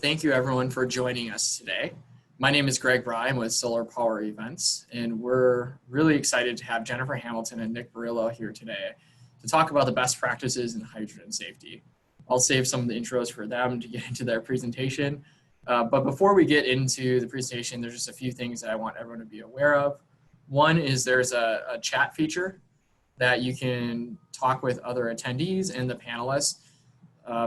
thank you everyone for joining us today. My name is Greg Bryan with Solar Power Events, and we're really excited to have Jennifer Hamilton and Nick Barilo here today to talk about the best practices in hydrogen safety. I'll save some of the intros for them to get into their presentation. But before we get into the presentation, there's just a few things that I want everyone to be aware of. One is there's a chat feature that you can talk with other attendees and the panelists.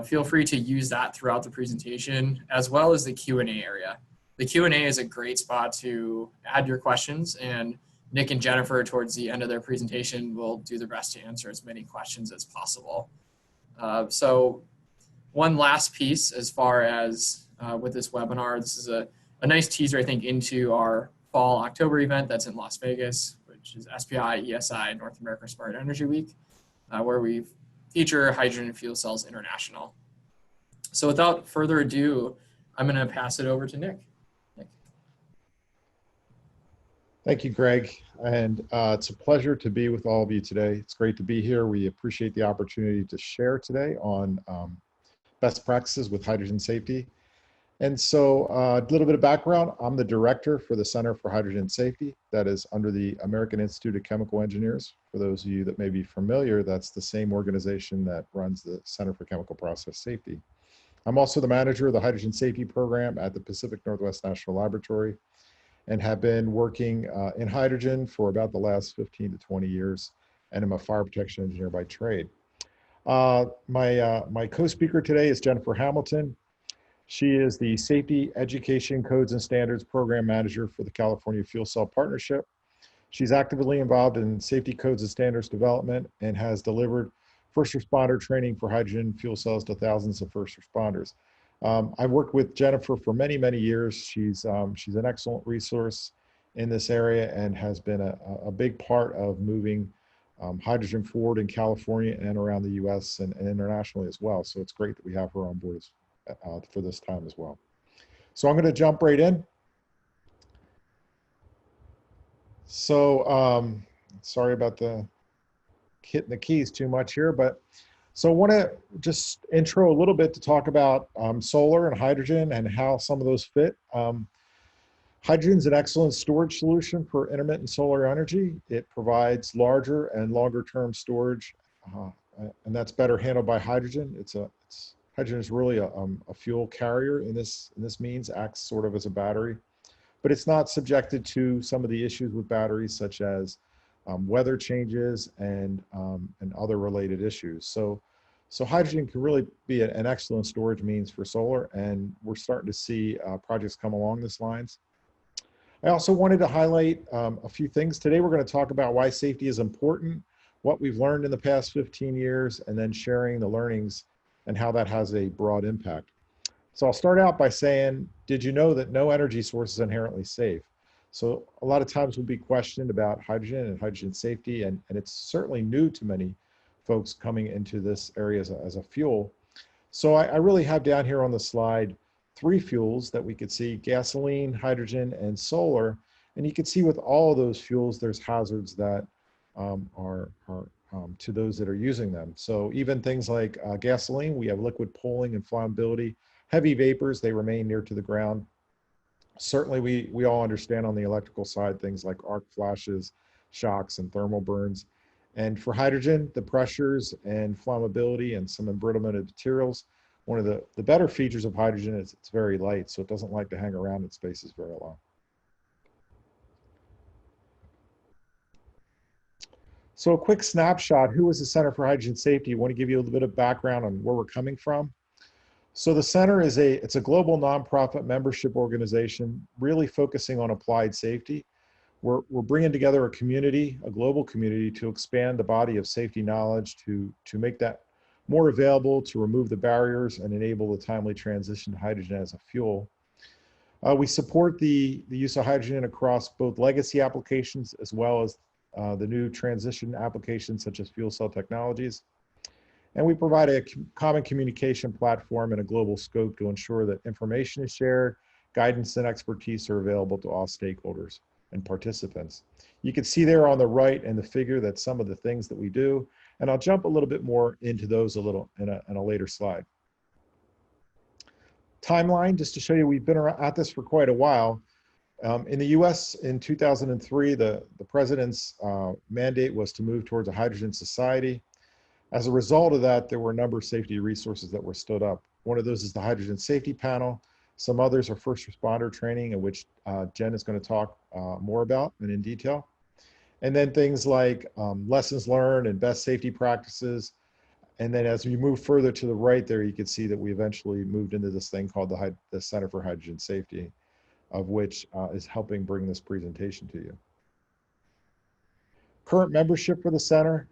Feel free to use that throughout the presentation, as well as the Q&A area. The Q&A is a great spot to add your questions, and Nick and Jennifer, towards the end of their presentation, will do their best to answer as many questions as possible. So one last piece as far as with this webinar, this is a nice teaser, I think, into our fall October event that's in Las Vegas, which is SPI ESI North America Smart Energy Week, where we feature Hydrogen Fuel Cells International. So without further ado, I'm going to pass it over to Nick. Thank you, Greg. And it's a pleasure to be with all of you today. It's great to be here. We appreciate the opportunity to share today on best practices with hydrogen safety. And so a little bit of background, I'm the director for the Center for Hydrogen Safety that is under the American Institute of Chemical Engineers. For those of you that may be familiar, that's the same organization that runs the Center for Chemical Process Safety. I'm also the manager of the Hydrogen Safety Program at the Pacific Northwest National Laboratory and have been working in hydrogen for about the last 15 to 20 years, and I'm a fire protection engineer by trade. My co-speaker today is Jennifer Hamilton. She is the Safety Education Codes and Standards Program Manager for the California Fuel Cell Partnership. She's actively involved in safety codes and standards development and has delivered first responder training for hydrogen fuel cells to thousands of first responders. I've worked with Jennifer for many, many years. She's an excellent resource in this area and has been a big part of moving hydrogen forward in California and around the US and internationally as well. So it's great that we have her on board for this time as well. So I'm going to jump right in. So sorry about the hitting the keys too much here, but so I want to just intro a little bit to talk about solar and hydrogen and how some of those fit. Hydrogen is an excellent storage solution for intermittent solar energy. It provides larger and longer term storage, and that's better handled by hydrogen. Hydrogen is really a fuel carrier in this means, acts sort of as a battery, but it's not subjected to some of the issues with batteries such as weather changes and other related issues. So hydrogen can really be an excellent storage means for solar, and we're starting to see projects come along these lines. I also wanted to highlight a few things. Today we're going to talk about why safety is important, what we've learned in the past 15 years, and then sharing the learnings and how that has a broad impact. So I'll start out by saying, did you know that no energy source is inherently safe? So a lot of times we'll be questioned about hydrogen and hydrogen safety, and it's certainly new to many folks coming into this area as a fuel. So I really have down here on the slide 3 fuels that we could see: gasoline, hydrogen, and solar. And you can see with all of those fuels, there's hazards that are to those that are using them. So even things like gasoline, we have liquid pooling and flammability. Heavy vapors, they remain near to the ground. Certainly we all understand on the electrical side things like arc flashes, shocks, and thermal burns. And for hydrogen, the pressures and flammability and some embrittlement of materials. One of the better features of hydrogen is it's very light, so it doesn't like to hang around in spaces very long. So a quick snapshot, who is the Center for Hydrogen Safety? I want to give you a little bit of background on where we're coming from. So the center is it's a global nonprofit membership organization really focusing on applied safety. We're bringing together a community, a global community, to expand the body of safety knowledge, to make that more available, to remove the barriers and enable the timely transition to hydrogen as a fuel. We support the use of hydrogen across both legacy applications as well as the new transition applications such as fuel cell technologies. And we provide a common communication platform and a global scope to ensure that information is shared, guidance and expertise are available to all stakeholders and participants. You can see there on the right in the figure that some of the things that we do, and I'll jump a little bit more into those in a later slide. Timeline, just to show you, we've been at this for quite a while. In the US in 2003, the president's mandate was to move towards a hydrogen society. As a result of that, there were a number of safety resources that were stood up. One of those is the Hydrogen Safety Panel. Some others are first responder training, in which Jen is going to talk more about and in detail. And then things like lessons learned and best safety practices. And then as we move further to the right there, you can see that we eventually moved into this thing called the Center for Hydrogen Safety, of which is helping bring this presentation to you. Current membership for the center.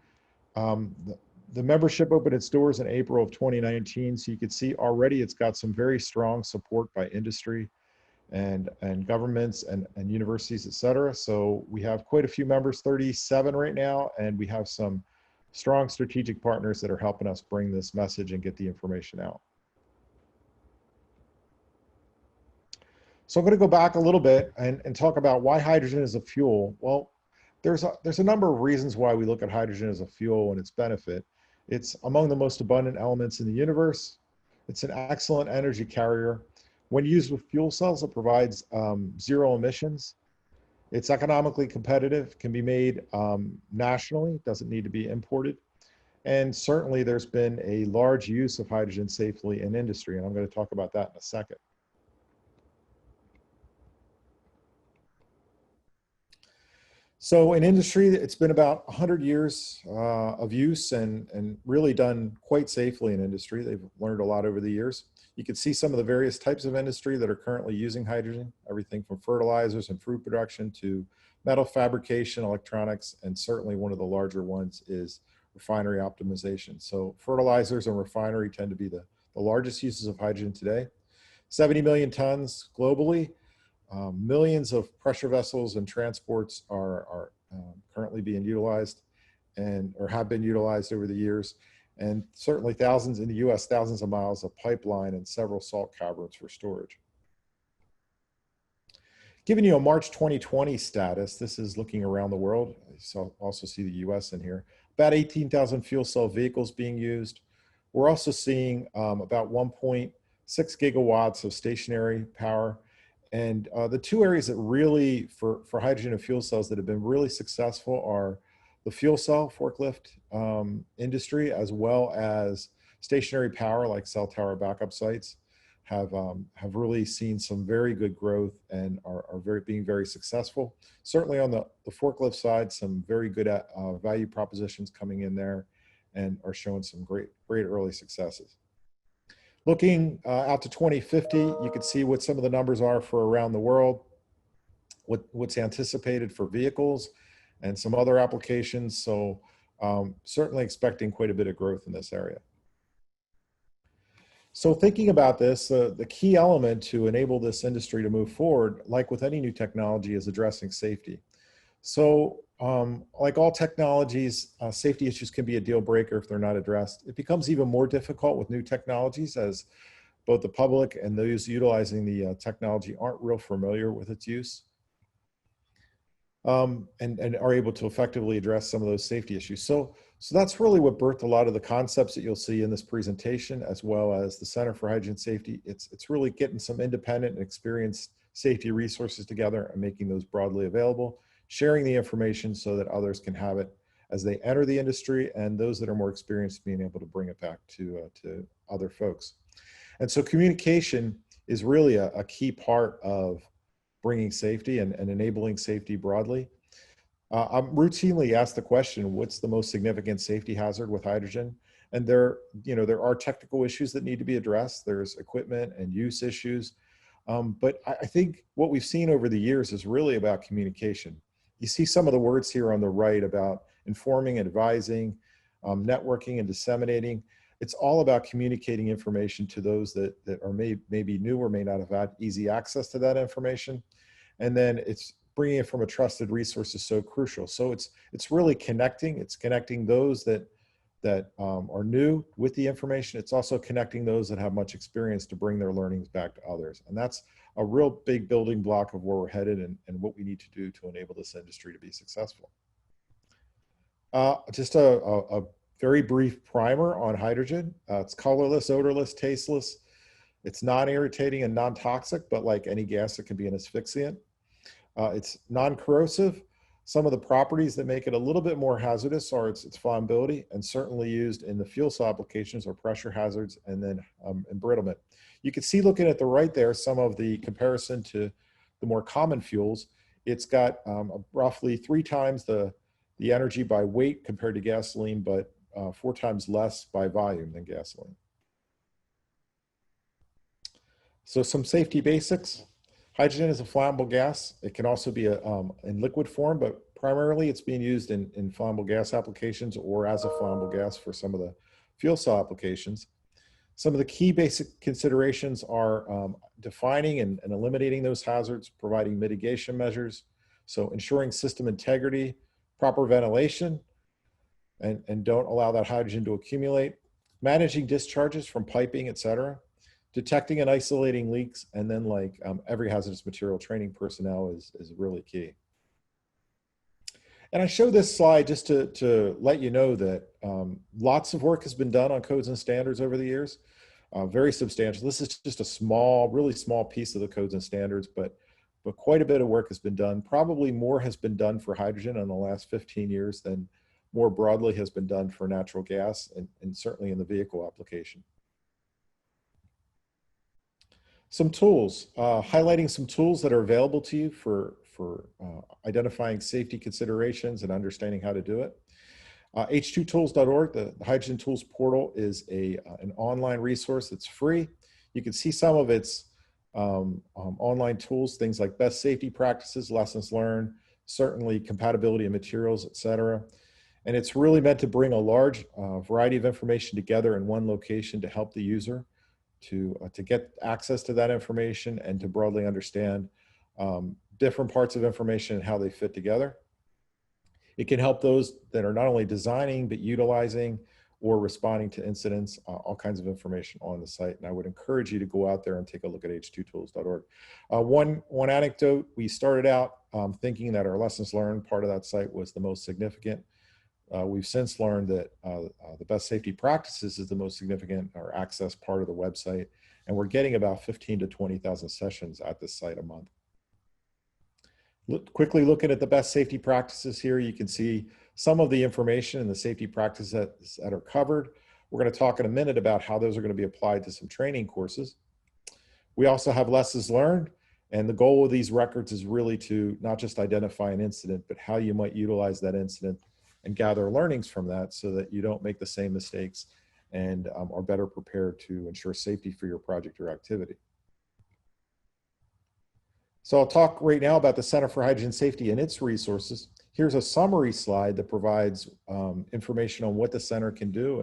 The membership opened its doors in April of 2019. So you can see already it's got some very strong support by industry and governments and universities, et cetera. So we have quite a few members, 37 right now, and we have some strong strategic partners that are helping us bring this message and get the information out. So I'm going to go back a little bit and talk about why hydrogen is a fuel. Well, there's a number of reasons why we look at hydrogen as a fuel and its benefit. It's among the most abundant elements in the universe. It's an excellent energy carrier. When used with fuel cells, it provides zero emissions. It's economically competitive, can be made nationally, doesn't need to be imported. And certainly there's been a large use of hydrogen safely in industry, and I'm going to talk about that in a second. So in industry, it's been about 100 years of use and really done quite safely in industry. They've learned a lot over the years. You can see some of the various types of industry that are currently using hydrogen, everything from fertilizers and fruit production to metal fabrication, electronics, and certainly one of the larger ones is refinery optimization. So fertilizers and refinery tend to be the largest uses of hydrogen today. 70 million tons globally. Millions of pressure vessels and transports are currently being utilized or have been utilized over the years. And certainly thousands in the US, thousands of miles of pipeline and several salt caverns for storage. Giving you a March 2020 status, this is looking around the world. You also see the US in here. About 18,000 fuel cell vehicles being used. We're also seeing about 1.6 gigawatts of stationary power. And the two areas that really, for hydrogen and fuel cells that have been really successful are the fuel cell forklift industry, as well as stationary power like cell tower backup sites have really seen some very good growth and are being very successful. Certainly on the forklift side, some very good value propositions coming in there and are showing some great early successes. Looking out to 2050, you can see what some of the numbers are for around the world, what's anticipated for vehicles and some other applications. So certainly expecting quite a bit of growth in this area. So thinking about this, the key element to enable this industry to move forward, like with any new technology, is addressing safety. So like all technologies, safety issues can be a deal breaker if they're not addressed. It becomes even more difficult with new technologies as both the public and those utilizing the technology aren't real familiar with its use and are able to effectively address some of those safety issues. So that's really what birthed a lot of the concepts that you'll see in this presentation, as well as the Center for Hydrogen Safety. It's really getting some independent and experienced safety resources together and making those broadly available, sharing the information so that others can have it as they enter the industry, and those that are more experienced being able to bring it back to other folks. And so communication is really a key part of bringing safety and enabling safety broadly. I'm routinely asked the question, what's the most significant safety hazard with hydrogen? And there are technical issues that need to be addressed. There's equipment and use issues. But I think what we've seen over the years is really about communication. You see some of the words here on the right about informing, advising, networking, and disseminating. It's all about communicating information to those that are maybe new or may not have had easy access to that information. And then it's bringing it from a trusted resource is so crucial. So it's really connecting. It's connecting those that are new with the information. It's also connecting those that have much experience to bring their learnings back to others. And that's a real big building block of where we're headed and what we need to do to enable this industry to be successful. Just a very brief primer on hydrogen. It's colorless, odorless, tasteless. It's non-irritating and non-toxic, but like any gas, it can be an asphyxiant. It's non-corrosive. Some of the properties that make it a little bit more hazardous are its flammability, and certainly used in the fuel cell applications are pressure hazards and then embrittlement. You can see looking at the right there some of the comparison to the more common fuels. It's got roughly 3 times the energy by weight compared to gasoline, but 4 times less by volume than gasoline. So some safety basics. Hydrogen is a flammable gas. It can also be in liquid form, but primarily it's being used in flammable gas applications or as a flammable gas for some of the fuel cell applications. Some of the key basic considerations are defining and eliminating those hazards, providing mitigation measures, so ensuring system integrity, proper ventilation, and don't allow that hydrogen to accumulate, managing discharges from piping, et cetera, detecting and isolating leaks, and then every hazardous material training personnel is really key. And I show this slide just to let you know that lots of work has been done on codes and standards over the years, very substantial. This is just a small, really small piece of the codes and standards, but quite a bit of work has been done. Probably more has been done for hydrogen in the last 15 years than more broadly has been done for natural gas, and certainly in the vehicle application. Some tools, highlighting some tools that are available to you for identifying safety considerations and understanding how to do it. h2tools.org, the Hydrogen Tools Portal, is an online resource that's free. You can see some of its online tools, things like best safety practices, lessons learned, certainly compatibility of materials, et cetera. And it's really meant to bring a large variety of information together in one location to help the user to get access to that information and to broadly understand different parts of information and how they fit together. It can help those that are not only designing, but utilizing or responding to incidents, all kinds of information on the site. And I would encourage you to go out there and take a look at h2tools.org. One anecdote, we started out thinking that our lessons learned part of that site was the most significant. We've since learned that the best safety practices is the most significant or access part of the website. And we're getting about 15 to 20,000 sessions at this site a month. Quickly looking at the best safety practices here, you can see some of the information and the safety practices that are covered. We're going to talk in a minute about how those are going to be applied to some training courses. We also have lessons learned, and the goal of these records is really to not just identify an incident, but how you might utilize that incident and gather learnings from that so that you don't make the same mistakes and are better prepared to ensure safety for your project or activity. So I'll talk right now about the Center for Hydrogen Safety and its resources. Here's a summary slide that provides information on what the center can do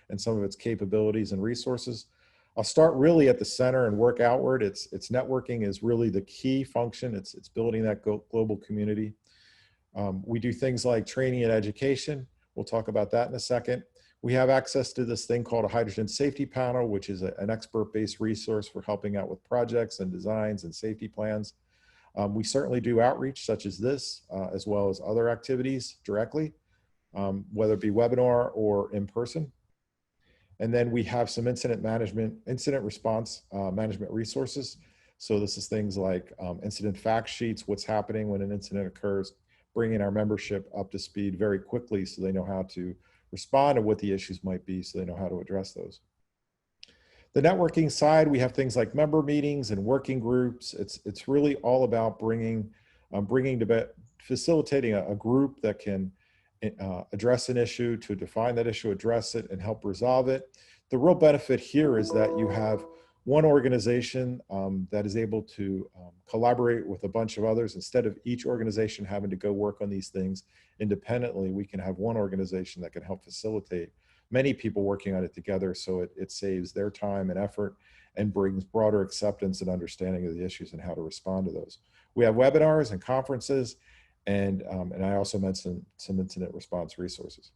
and some of its capabilities and resources. I'll start really at the center and work outward. Its networking is really the key function. It's building that global community. We do things like training and education. We'll talk about that in a second. We have access to this thing called a hydrogen safety panel, which is an expert-based resource for helping out with projects and designs and safety plans. We certainly do outreach such as this, as well as other activities directly, whether it be webinar or in person. And then we have some incident response management resources. So this is things like incident fact sheets, what's happening when an incident occurs, bringing our membership up to speed very quickly so they know how to respond to what the issues might be, so they know how to address those. The networking side, we have things like member meetings and working groups. It's really all about facilitating a group that can address an issue, to define that issue, address it, and help resolve it. The real benefit here is that you have one organization that is able to collaborate with a bunch of others. Instead of each organization having to go work on these things independently, we can have one organization that can help facilitate many people working on it together, so it saves their time and effort and brings broader acceptance and understanding of the issues and how to respond to those. We have webinars and conferences, and I also mentioned some incident response resources.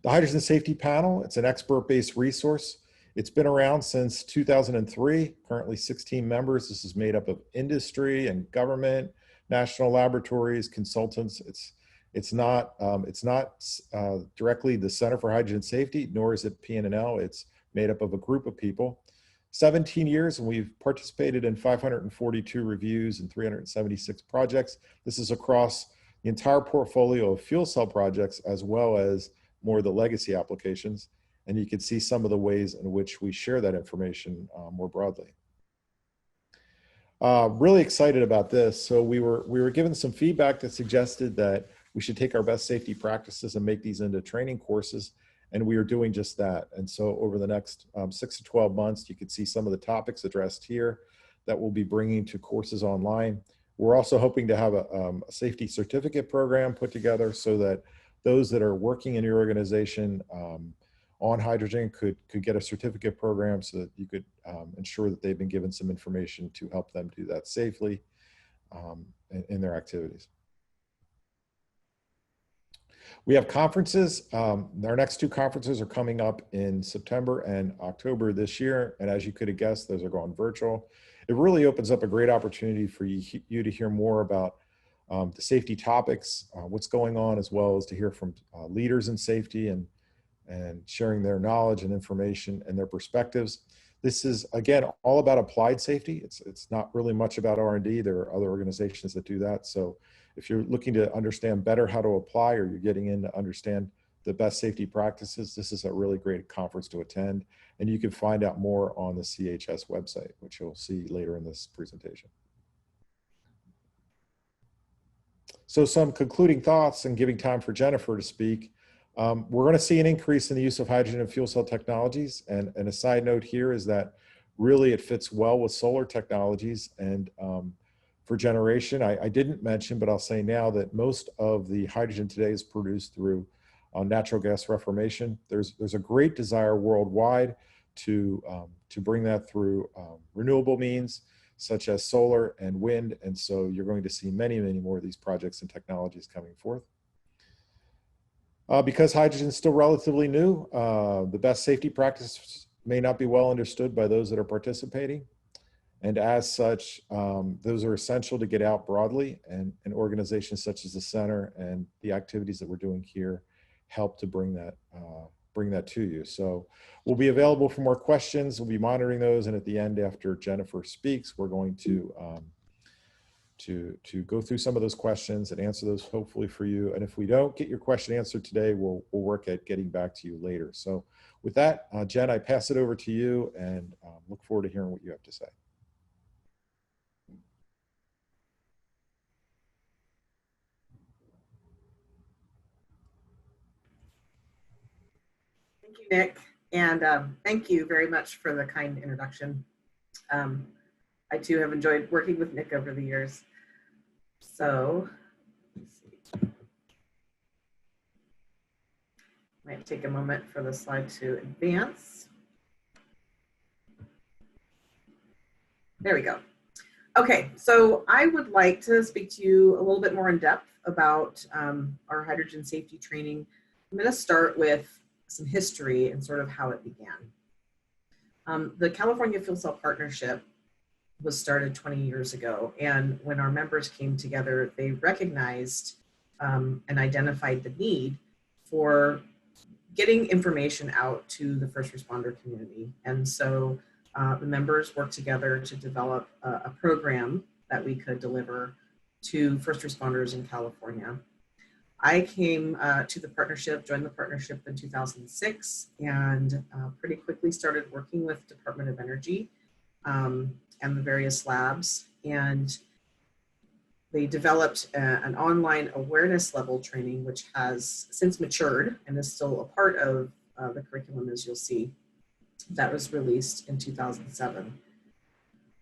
The Hydrogen Safety Panel, it's an expert-based resource. It's been around since 2003, currently 16 members. This is made up of industry and government, national laboratories, consultants. It's not directly the Center for Hydrogen Safety, nor is it PNNL. It's made up of a group of people. 17 years, and we've participated in 542 reviews and 376 projects. This is across the entire portfolio of fuel cell projects, as well as more of the legacy applications. And you can see some of the ways in which we share that information more broadly. Really excited about this. So we were given some feedback that suggested that we should take our best safety practices and make these into training courses. And we are doing just that. And so over the next 6 to 12 months, you can see some of the topics addressed here that we'll be bringing to courses online. We're also hoping to have a safety certificate program put together so that those that are working in your organization on hydrogen could get a certificate program so that you could ensure that they've been given some information to help them do that safely in their activities. We have conferences. Our next two conferences are coming up in September and October this year. And as you could have guessed, those are going virtual. It really opens up a great opportunity for you to hear more about the safety topics, what's going on, as well as to hear from leaders in safety and sharing their knowledge and information and their perspectives. This is, again, all about applied safety. It's not really much about R&D. There are other organizations that do that. So if you're looking to understand better how to apply, or you're getting in to understand the best safety practices, this is a really great conference to attend. And you can find out more on the CHS website, which you'll see later in this presentation. So some concluding thoughts and giving time for Jennifer to speak. We're going to see an increase in the use of hydrogen and fuel cell technologies. And a side note here is that really it fits well with solar technologies. And for generation, I didn't mention, but I'll say now that most of the hydrogen today is produced through natural gas reformation. There's a great desire worldwide to bring that through renewable means, such as solar and wind. And so you're going to see many, many more of these projects and technologies coming forth. Because hydrogen is still relatively new, the best safety practices may not be well understood by those that are participating. And as such, those are essential to get out broadly, and organizations such as the Center and the activities that we're doing here help to bring that to you. So we'll be available for more questions. We'll be monitoring those. And at the end, after Jennifer speaks, we're going to go through some of those questions and answer those hopefully for you. And if we don't get your question answered today, we'll work at getting back to you later. So with that, Jen, I pass it over to you, and look forward to hearing what you have to say. Thank you, Nick. And thank you very much for the kind introduction. I too have enjoyed working with Nick over the years. So, let's see. Might take a moment for the slide to advance. There we go. Okay, so I would like to speak to you a little bit more in depth about our hydrogen safety training. I'm going to start with some history and sort of how it began. The California Fuel Cell Partnership was started 20 years ago, and when our members came together, they recognized and identified the need for getting information out to the first responder community. And so the members worked together to develop a program that we could deliver to first responders in California. I came to the partnership, joined the partnership in 2006, and pretty quickly started working with Department of Energy and the various labs. And they developed an online awareness level training, which has since matured and is still a part of the curriculum, as you'll see. That was released in 2007.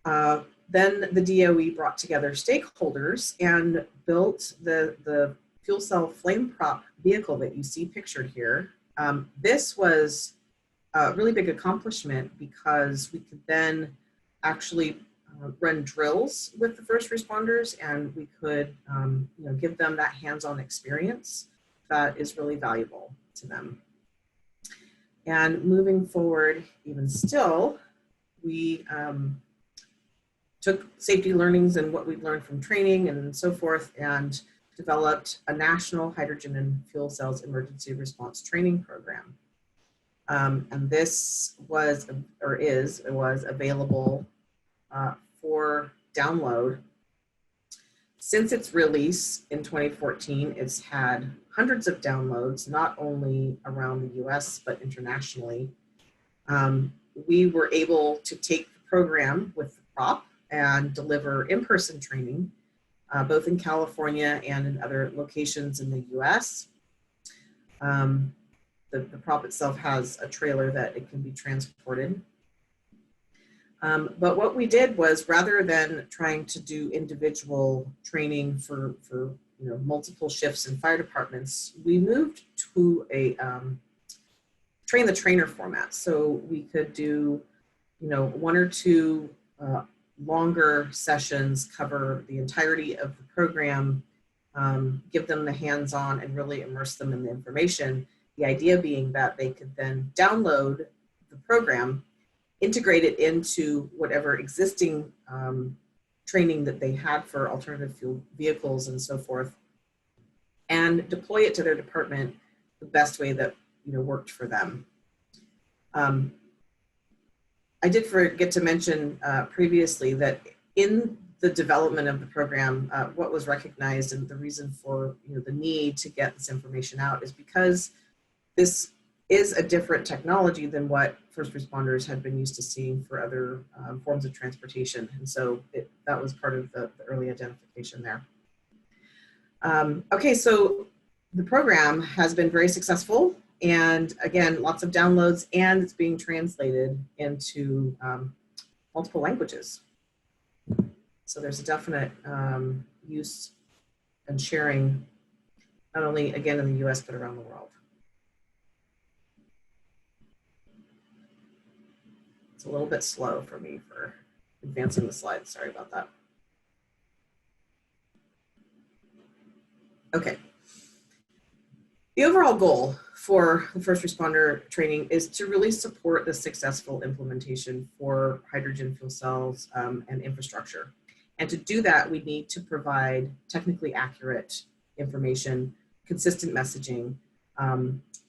Then the DOE brought together stakeholders and built the fuel cell flame prop vehicle that you see pictured here. This was a really big accomplishment because we could then actually run drills with the first responders, and we could give them that hands-on experience that is really valuable to them. And moving forward, even still, we took safety learnings and what we've learned from training and so forth, and developed a national hydrogen and fuel cells emergency response training program. And this was, it was available for download. Since its release in 2014, it's had hundreds of downloads, not only around the US, but internationally. We were able to take the program with the prop and deliver in-person training, both in California and in other locations in the US. The prop itself has a trailer that it can be transported. But what we did was, rather than trying to do individual training for multiple shifts in fire departments, we moved to a train the trainer format. So we could do, one or two longer sessions, cover the entirety of the program, give them the hands-on and really immerse them in the information. The idea being that they could then download the program, integrate it into whatever existing training that they had for alternative fuel vehicles and so forth, and deploy it to their department the best way that worked for them. I did forget to mention previously that in the development of the program, what was recognized and the reason for the need to get this information out is because this is a different technology than what first responders had been used to seeing for other forms of transportation. And so that was part of the early identification there. Okay, so the program has been very successful, and again, lots of downloads, and it's being translated into multiple languages. So there's a definite use and sharing, not only again in the US, but around the world. It's a little bit slow for me for advancing the slides. Sorry about that. Okay. The overall goal for the first responder training is to really support the successful implementation for hydrogen fuel cells and infrastructure. And to do that, we need to provide technically accurate information, consistent messaging,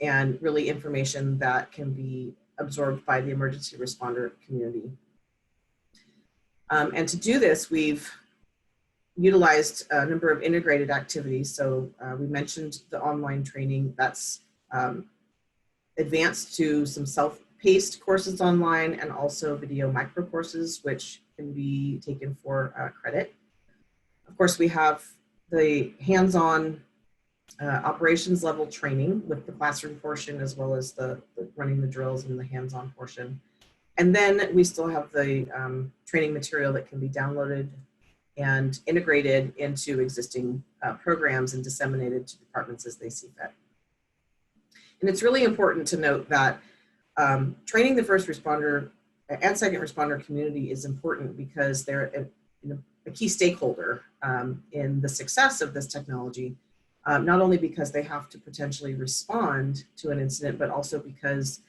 and really information that can be absorbed by the emergency responder community. And to do this, we've utilized a number of integrated activities. So we mentioned the online training that's advanced to some self-paced courses online, and also video micro courses, which can be taken for credit. Of course, we have the hands-on operations level training with the classroom portion, as well as the running the drills and the hands-on portion. And then we still have the training material that can be downloaded and integrated into existing programs and disseminated to departments as they see fit. And it's really important to note that training the first responder and second responder community is important because they're a key stakeholder in the success of this technology. Not only because they have to potentially respond to an incident, but also because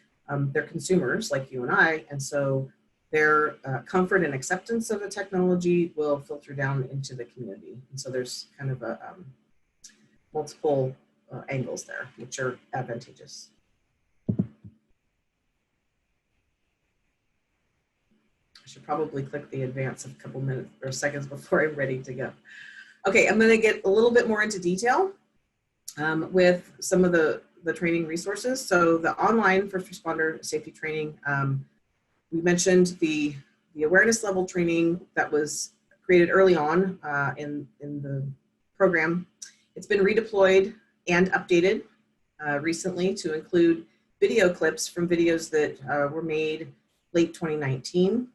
they're consumers like you and I, and so their comfort and acceptance of the technology will filter down into the community. And so there's kind of a multiple angles there, which are advantageous. I should probably click the advance a couple minutes or seconds before I'm ready to go. Okay, I'm gonna get a little bit more into detail with some of the training resources. So the online first responder safety training, we mentioned the awareness level training that was created early on in the program. It's been redeployed and updated recently to include video clips from videos that were made late 2019.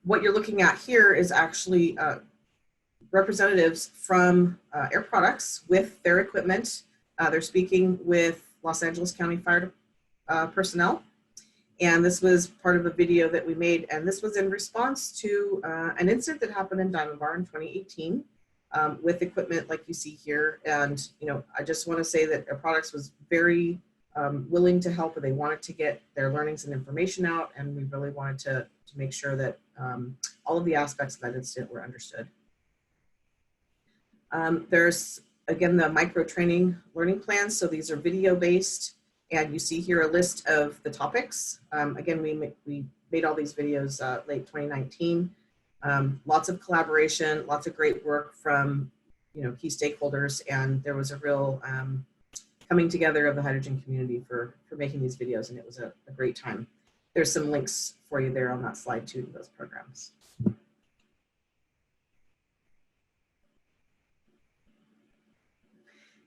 What you're looking at here is actually representatives from Air Products with their equipment. They're speaking with Los Angeles County Fire personnel. And this was part of a video that we made. And this was in response to an incident that happened in Diamond Bar in 2018 with equipment like you see here. And, I just want to say that Air Products was very willing to help, and they wanted to get their learnings and information out. And we really wanted to make sure that all of the aspects of that incident were understood. There's, again, the micro training learning plans. So these are video based, And you see here a list of the topics. Again, we made all these videos late 2019. Lots of collaboration, lots of great work from key stakeholders, and there was a real coming together of the hydrogen community for making these videos, and it was a great time. There's some links for you there on that slide too to those programs.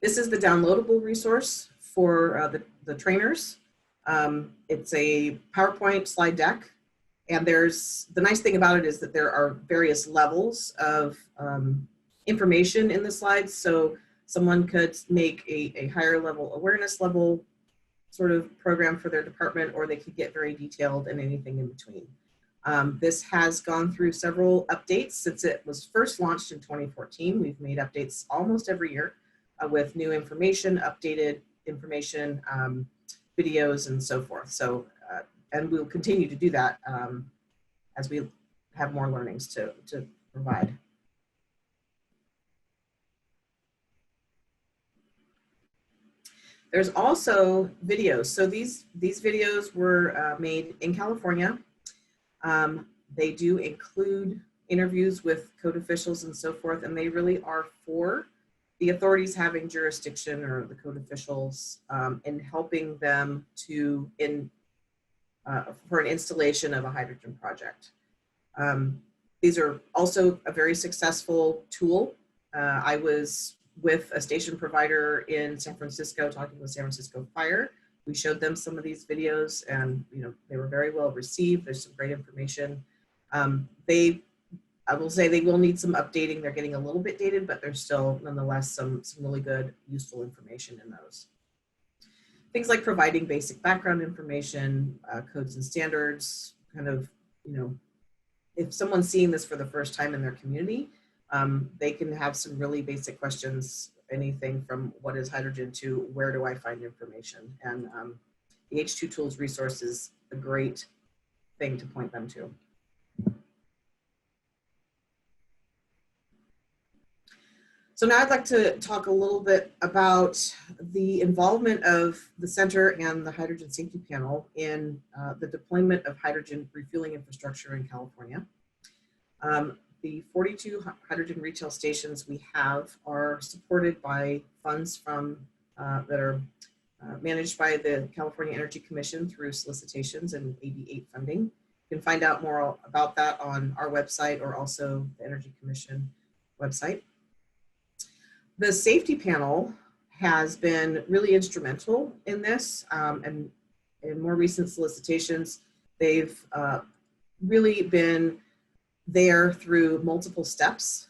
This is the downloadable resource for the trainers. It's a PowerPoint slide deck, and the nice thing about it is that there are various levels of information in the slides. So someone could make a higher level awareness level sort of program for their department, or they could get very detailed and anything in between. This has gone through several updates since it was first launched in 2014. We've made updates almost every year with new information, updated information, videos, and so forth. So, and we'll continue to do that as we have more learnings to provide. There's also videos. So these videos were made in California. They do include interviews with code officials and so forth, and they really are for the authorities having jurisdiction, or the code officials, in helping them to for an installation of a hydrogen project. These are also a very successful tool. I was with a station provider in San Francisco talking with San Francisco Fire. We showed them some of these videos, and they were very well received. There's some great information. I will say they will need some updating. They're getting a little bit dated, but there's still nonetheless some really good, useful information in those. Things like providing basic background information, codes and standards, kind of, if someone's seeing this for the first time in their community, they can have some really basic questions, anything from what is hydrogen to where do I find information? And the H2 Tools resource is a great thing to point them to. So now I'd like to talk a little bit about the involvement of the center and the Hydrogen Safety Panel in the deployment of hydrogen refueling infrastructure in California. The 42 hydrogen retail stations we have are supported by funds from that are managed by the California Energy Commission through solicitations and AB8 funding. You can find out more about that on our website, or also the Energy Commission website. The safety panel has been really instrumental in this, and in more recent solicitations, they've really been there through multiple steps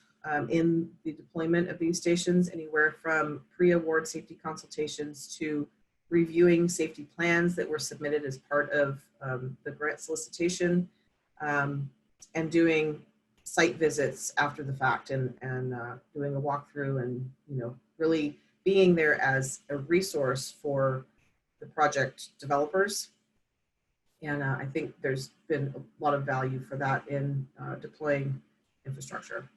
in the deployment of these stations, anywhere from pre-award safety consultations to reviewing safety plans that were submitted as part of the grant solicitation, and doing site visits after the fact, and doing a walkthrough, and really being there as a resource for the project developers. And I think there's been a lot of value for that in deploying infrastructure.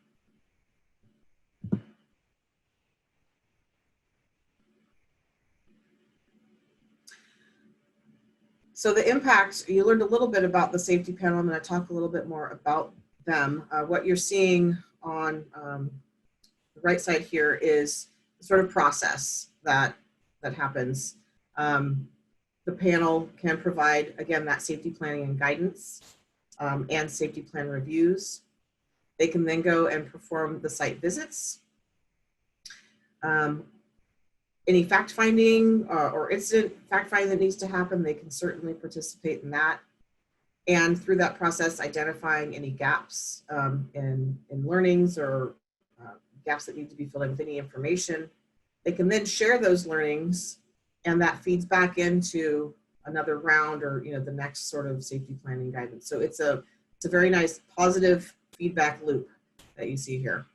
So the impact, you learned a little bit about the safety panel. I'm going to talk a little bit more about them. What you're seeing on the right side here is the sort of process that happens. The panel can provide, again, that safety planning and guidance, and safety plan reviews. They can then go and perform the site visits. Any fact-finding or incident fact-finding that needs to happen, they can certainly participate in that. And through that process, identifying any gaps in learnings, or gaps that need to be filled in with any information. They can then share those learnings, and that feeds back into another round, or the next sort of safety planning guidance. So it's a very nice positive feedback loop that you see here.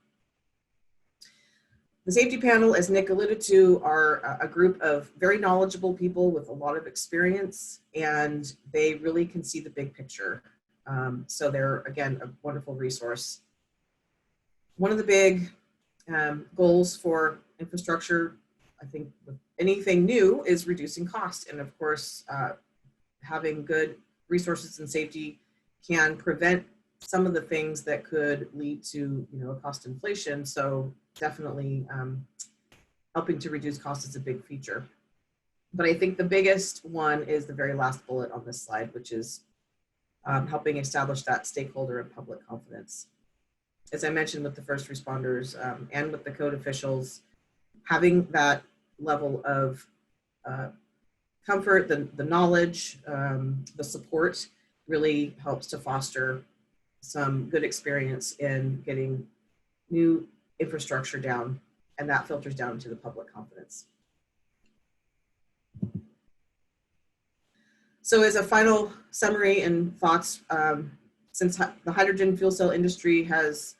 The safety panel, as Nick alluded to, are a group of very knowledgeable people with a lot of experience, and they really can see the big picture. So they're, again, a wonderful resource. One of the big goals for infrastructure I think with anything new is reducing cost. And of course, having good resources and safety can prevent some of the things that could lead to, a cost inflation. So definitely helping to reduce costs is a big feature. But I think the biggest one is the very last bullet on this slide, which is helping establish that stakeholder and public confidence. As I mentioned with the first responders and with the code officials, having that level of comfort, the knowledge, the support really helps to foster some good experience in getting new infrastructure down, and that filters down to the public confidence. So as a final summary and thoughts, since the hydrogen fuel cell industry has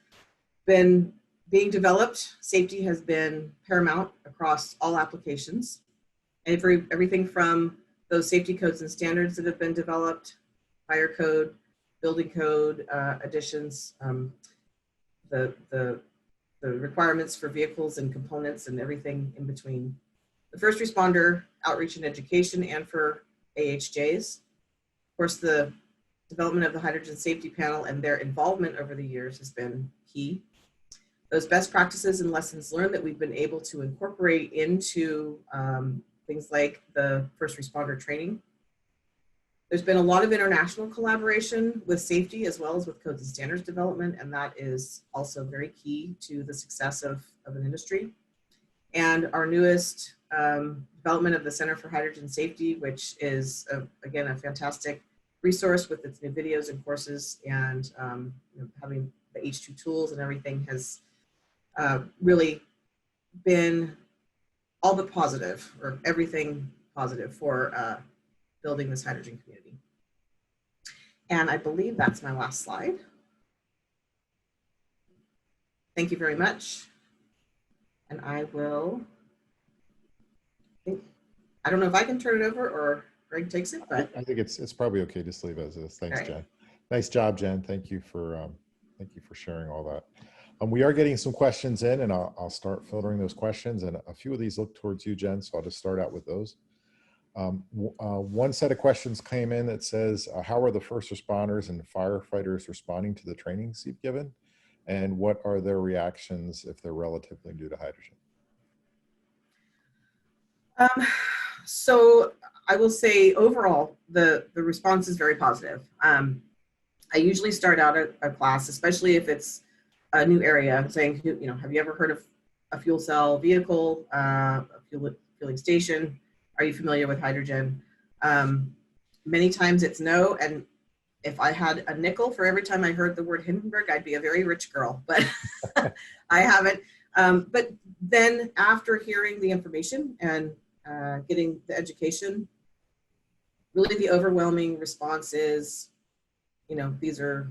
been being developed, safety has been paramount across all applications. And everything from those safety codes and standards that have been developed, fire code, building code additions, the requirements for vehicles and components and everything in between. The first responder outreach and education, and for AHJs. Of course, the development of the hydrogen safety panel and their involvement over the years has been key. Those best practices and lessons learned that we've been able to incorporate into things like the first responder training. There's been a lot of international collaboration with safety as well as with codes and standards development, and that is also very key to the success of an industry. And our newest development of the Center for Hydrogen Safety, which is, again, a fantastic resource with its new videos and courses, and having the H2 tools and everything has really been all but positive, or everything positive for building this hydrogen community. And I believe that's my last slide. Thank you very much. And I will, I don't know if I can turn it over or Greg takes it, but I think it's probably okay to just leave as is. Thanks, right. Jen. Nice job, Jen. Thank you for sharing all that. We are getting some questions in, and I'll start filtering those questions. And a few of these look towards you, Jen, so I'll just start out with those. One set of questions came in that says, how are the first responders and firefighters responding to the trainings you've given? And what are their reactions if they're relatively new to hydrogen? So I will say overall, the response is very positive. I usually start out a class, especially if it's a new area, saying, have you ever heard of a fuel cell vehicle, a fueling station? Are you familiar with hydrogen? Many times it's no, and if I had a nickel for every time I heard the word Hindenburg, I'd be a very rich girl, but I haven't. But then after hearing the information and getting the education, really the overwhelming response is, these are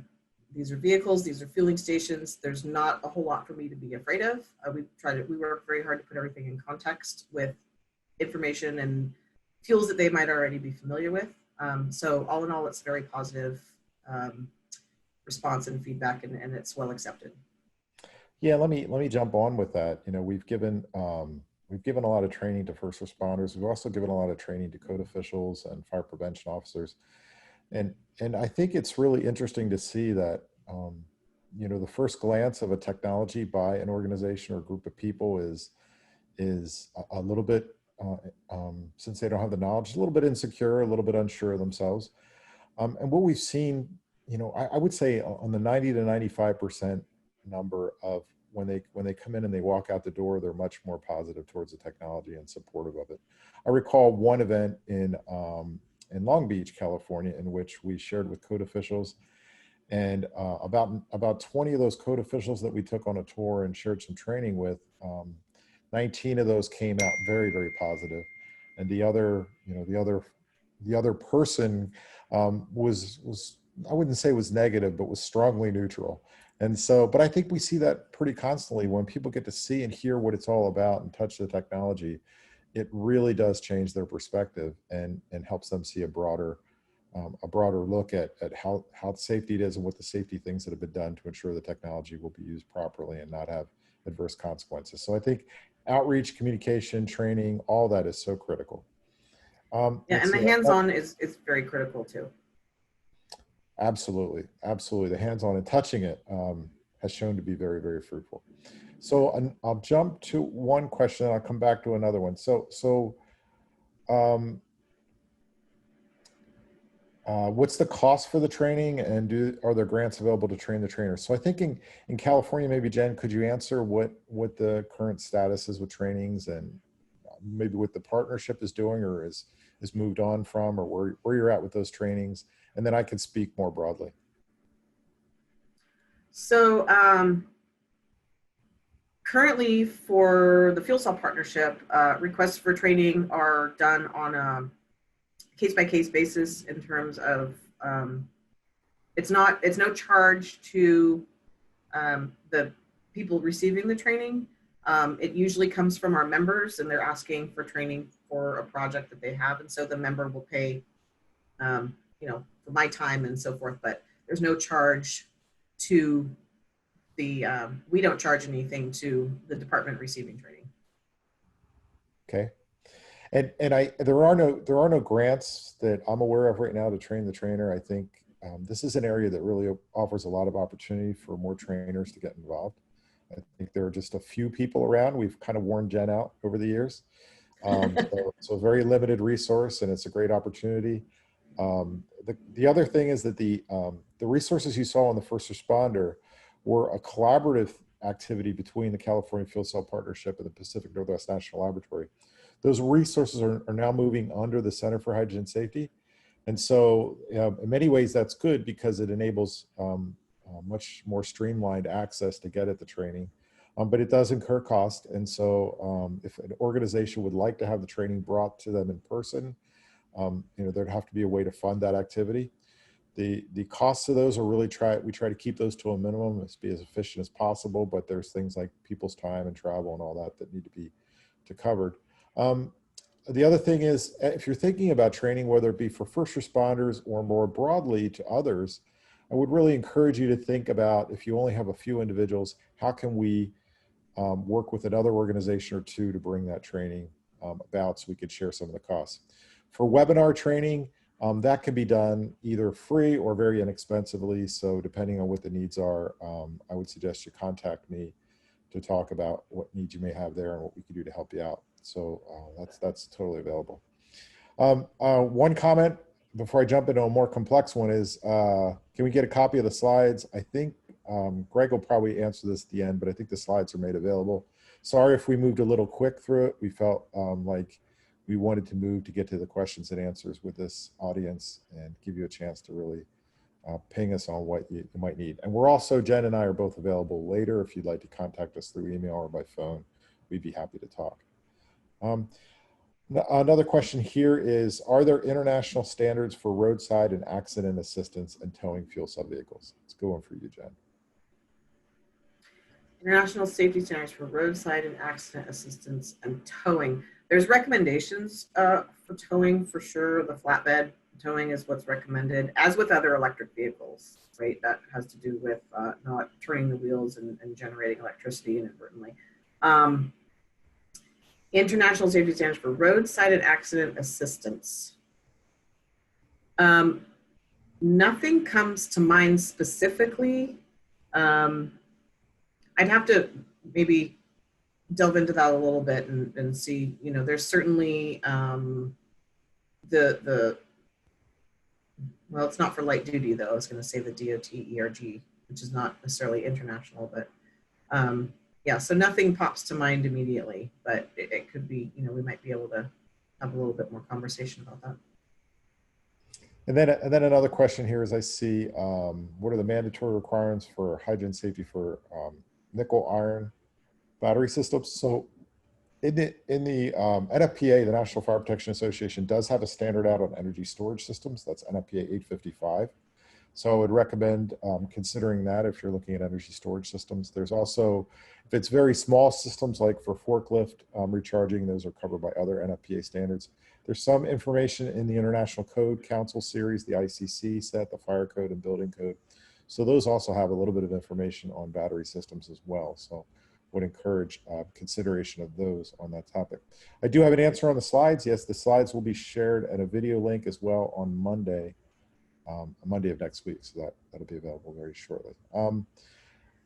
vehicles, these are fueling stations. There's not a whole lot for me to be afraid of. We work very hard to put everything in context with information and fuels that they might already be familiar with. So all in all, it's very positive response and feedback, and it's well accepted. Yeah, let me jump on with that. We've given a lot of training to first responders. We've also given a lot of training to code officials and fire prevention officers. And I think it's really interesting to see that, the first glance of a technology by an organization or group of people is a little bit, since they don't have the knowledge, a little bit insecure, a little bit unsure of themselves. And what we've seen, I would say on the 90 to 95% number of when they come in and they walk out the door, they're much more positive towards the technology and supportive of it. I recall one event in Long Beach, California, in which we shared with code officials, and about 20 of those code officials that we took on a tour and shared some training with, 19 of those came out very, very positive, and the other person was I wouldn't say was negative, but was strongly neutral. And so, but I think we see that pretty constantly when people get to see and hear what it's all about and touch the technology. It really does change their perspective and helps them see a broader look at how safety it is and what the safety things that have been done to ensure the technology will be used properly and not have adverse consequences. So I think outreach, communication, training, all that is so critical. Yeah, Let's and the see. hands-on is very critical too. Absolutely, absolutely. The hands-on and touching it has shown to be very, very fruitful. So I'll jump to one question and I'll come back to another one. Um, what's the cost for the training, and are there grants available to train the trainers? So I think in California, maybe Jen, could you answer what the current status is with trainings, and maybe what the partnership is doing or is moved on from, or where you're at with those trainings, and then I can speak more broadly. So currently for the fuel cell partnership, requests for training are done on a case-by-case basis in terms of it's no charge to the people receiving the training. It usually comes from our members, and they're asking for training for a project that they have, and so the member will pay, for my time and so forth. But there's no charge to the. We don't charge anything to the department receiving training. Okay. And there are no grants that I'm aware of right now to train the trainer. I think this is an area that really offers a lot of opportunity for more trainers to get involved. I think there are just a few people around. We've kind of worn Jen out over the years. So a very limited resource, and it's a great opportunity. The other thing is that the resources you saw on the first responder were a collaborative activity between the California Fuel Cell Partnership and the Pacific Northwest National Laboratory. Those resources are now moving under the Center for Hydrogen Safety. And so in many ways that's good, because it enables much more streamlined access to get at the training. But it does incur cost. And so if an organization would like to have the training brought to them in person, there'd have to be a way to fund that activity. The costs of those are really we try to keep those to a minimum, be as efficient as possible, but there's things like people's time and travel and all that need to be covered. The other thing is, if you're thinking about training, whether it be for first responders or more broadly to others, I would really encourage you to think about, if you only have a few individuals, how can we work with another organization or two to bring that training about, so we could share some of the costs. For webinar training, that can be done either free or very inexpensively. So depending on what the needs are, I would suggest you contact me to talk about what needs you may have there and what we can do to help you out. So that's totally available. One comment before I jump into a more complex one is, can we get a copy of the slides? I think Greg will probably answer this at the end, but I think the slides are made available. Sorry if we moved a little quick through it. We felt like we wanted to move to get to the questions and answers with this audience and give you a chance to really ping us on what you might need. And we're also, Jen and I are both available later. If you'd like to contact us through email or by phone, we'd be happy to talk. Another question here is, are there international standards for roadside and accident assistance and towing fuel cell vehicles? Let's go on for you, Jen. International safety standards for roadside and accident assistance and towing. There's recommendations for towing for sure. The flatbed towing is what's recommended, as with other electric vehicles, right? That has to do with not turning the wheels and generating electricity inadvertently. International safety standards for roadside and accident assistance. Nothing comes to mind specifically. I'd have to maybe delve into that a little bit and see, there's certainly well, it's not for light duty though. I was going to say the DOT ERG, which is not necessarily international, but yeah, so nothing pops to mind immediately, but it could be, we might be able to have a little bit more conversation about that. And then another question here is, I see, what are the mandatory requirements for hydrogen safety for nickel iron battery systems? So in the NFPA, the National Fire Protection Association, does have a standard out on energy storage systems. That's NFPA 855. So I would recommend considering that if you're looking at energy storage systems. There's also, if it's very small systems like for forklift recharging, those are covered by other NFPA standards. There's some information in the International Code Council series, the ICC set, the fire code and building code. So those also have a little bit of information on battery systems as well. So would encourage consideration of those on that topic. I do have an answer on the slides. Yes, the slides will be shared at a video link as well on Monday, Monday of next week. So that'll be available very shortly.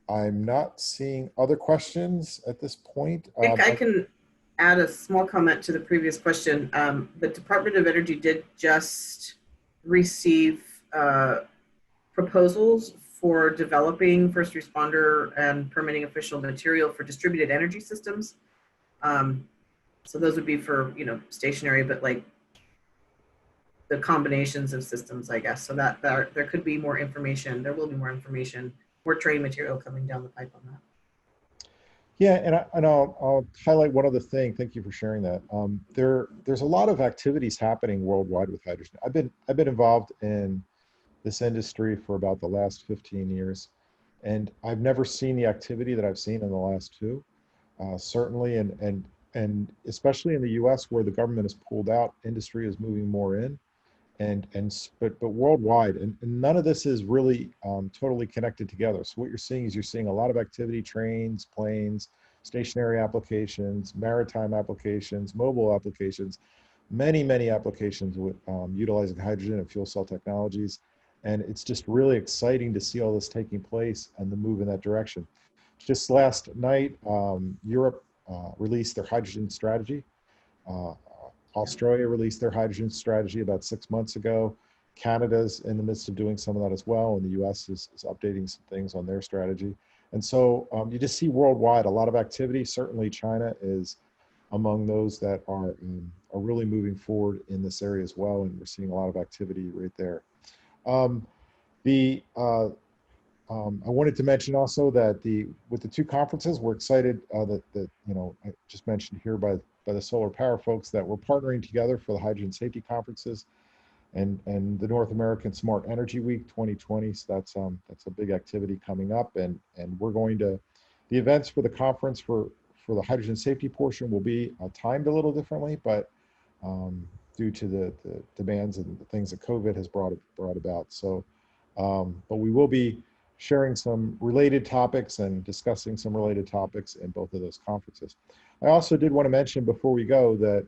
I'm not seeing other questions at this point. I think I can add a small comment to the previous question. The Department of Energy did just receive proposals for developing first responder and permitting official material for distributed energy systems. So those would be for, stationary, but like the combinations of systems, I guess. So that there could be more information. There will be more information, more training material coming down the pipe on that. Yeah, and I'll highlight one other thing. Thank you for sharing that. There's a lot of activities happening worldwide with hydrogen. I've been involved in this industry for about the last 15 years, and I've never seen the activity that I've seen in the last 2. Certainly, and especially in the U.S. where the government has pulled out, industry is moving more in, but worldwide, and none of this is really totally connected together. So what you're seeing a lot of activity: trains, planes, stationary applications, maritime applications, mobile applications, many applications with utilizing hydrogen and fuel cell technologies. And it's just really exciting to see all this taking place and the move in that direction. Just last night, Europe released their hydrogen strategy. Australia released their hydrogen strategy about 6 months ago. Canada's in the midst of doing some of that as well, and the US is updating some things on their strategy. And so you just see worldwide a lot of activity. Certainly China is among those that are really moving forward in this area as well, and we're seeing a lot of activity right there. I wanted to mention also that with the 2 conferences, we're excited that I just mentioned here by the solar power folks that we're partnering together for the hydrogen safety conferences and the North American Smart Energy Week 2020. So that's a big activity coming up, and we're going to, the events for the conference for the hydrogen safety portion will be timed a little differently, but due to the demands and the things that COVID has brought about. So, but we will be sharing some related topics and discussing some related topics in both of those conferences. I also did want to mention before we go that,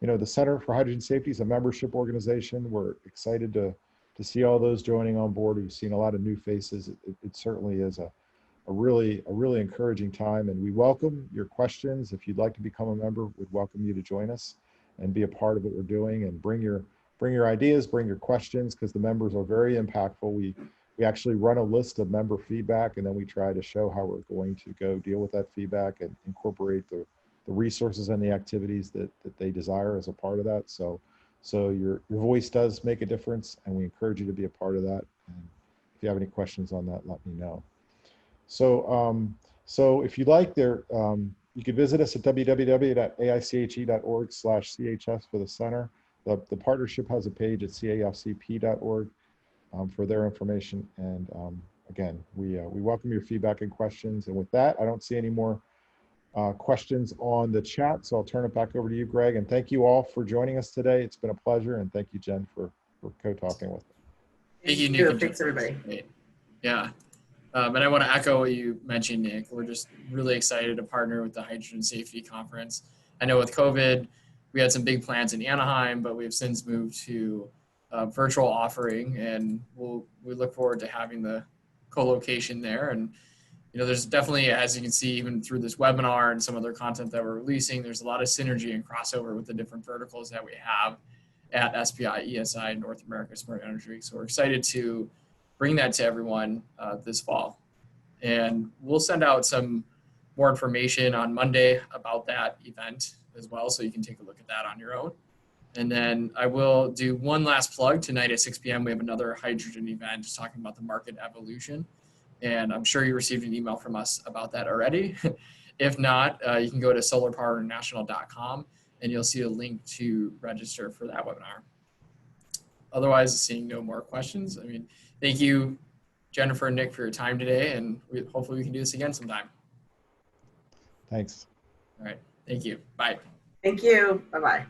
the Center for Hydrogen Safety is a membership organization. We're excited to see all those joining on board. We've seen a lot of new faces. It certainly is a really encouraging time, and we welcome your questions. If you'd like to become a member, we'd welcome you to join us and be a part of what we're doing, and bring your ideas, bring your questions, because the members are very impactful. We actually run a list of member feedback, and then we try to show how we're going to go deal with that feedback and incorporate the resources and the activities that they desire as a part of that. So your voice does make a difference, and we encourage you to be a part of that. And if you have any questions on that, let me know. So if you'd like, you can visit us at www.aiche.org/CHS for the center. The partnership has a page at cafcp.org for their information. And again, we welcome your feedback and questions. And with that, I don't see any more questions on the chat, so I'll turn it back over to you, Greg. And thank you all for joining us today. It's been a pleasure, and thank you, Jen, for co-talking with me. Thank you, Nick. Thanks, everybody. Yeah. And I want to echo what you mentioned, Nick. We're just really excited to partner with the Hydrogen Safety Conference. I know with COVID, we had some big plans in Anaheim, but we've since moved to a virtual offering, and we look forward to having the co-location there. And there's definitely, as you can see, even through this webinar and some other content that we're releasing, there's a lot of synergy and crossover with the different verticals that we have at SPI, ESI, North America Smart Energy Week. So we're excited to bring that to everyone this fall. And we'll send out some more information on Monday about that event as well, so you can take a look at that on your own. And then I will do one last plug. Tonight at 6 p.m. we have another hydrogen event just talking about the market evolution. And I'm sure you received an email from us about that already. If not, you can go to solarpowerinternational.com and you'll see a link to register for that webinar. Otherwise, seeing no more questions, thank you, Jennifer and Nick, for your time today, and hopefully we can do this again sometime. Thanks. All right. Thank you. Bye. Thank you. Bye-bye.